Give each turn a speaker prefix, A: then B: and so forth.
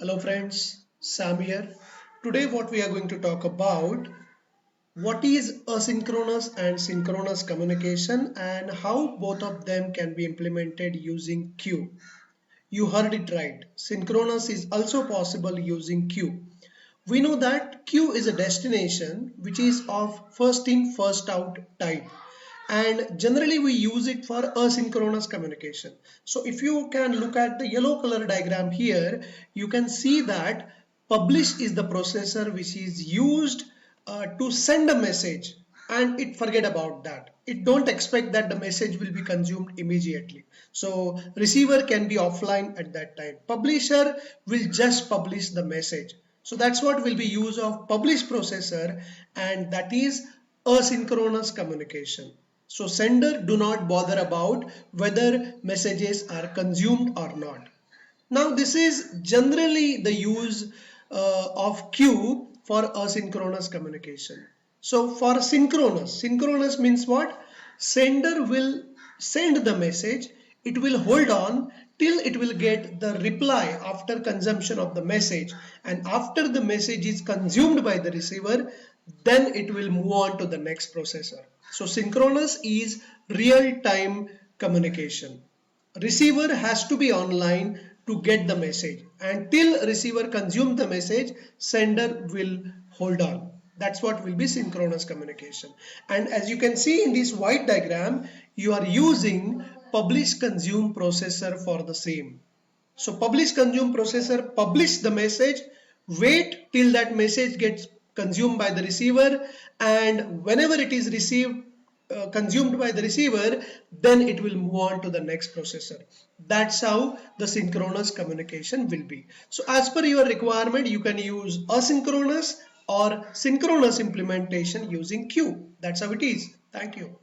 A: Hello friends, Sam here. Today what we are going to talk about what is asynchronous and synchronous communication and how both of them can be implemented using queue. You heard it right. Synchronous is also possible using queue. We know that queue is a destination which is of first in first out type, and generally we use it for asynchronous communication. So if you can look at the yellow color diagram here, you can see that publish is the processor which is used to send a message, and it forget about that. It don't expect that the message will be consumed immediately. So receiver can be offline at that time. Publisher will just publish the message. So that's what will be use of publish processor, and that is asynchronous communication. So sender do not bother about whether messages are consumed or not. Now this is generally the use of queue for asynchronous communication. So for synchronous means what? Sender will send the message, it will hold on till it will get the reply after consumption of the message, and after the message is consumed by the receiver, then it will move on to the next processor. So synchronous is real-time communication. Receiver has to be online to get the message, and till receiver consume the message, sender will hold on. That's what will be synchronous communication. And as you can see in this white diagram, you are using publish consume processor for the same. So publish consume processor publish the message, wait till that message gets consumed by the receiver, and whenever it is received consumed by the receiver, then it will move on to the next processor. That's how the synchronous communication will be. So as per your requirement, you can use asynchronous or synchronous implementation using queue. That's how it is. Thank you.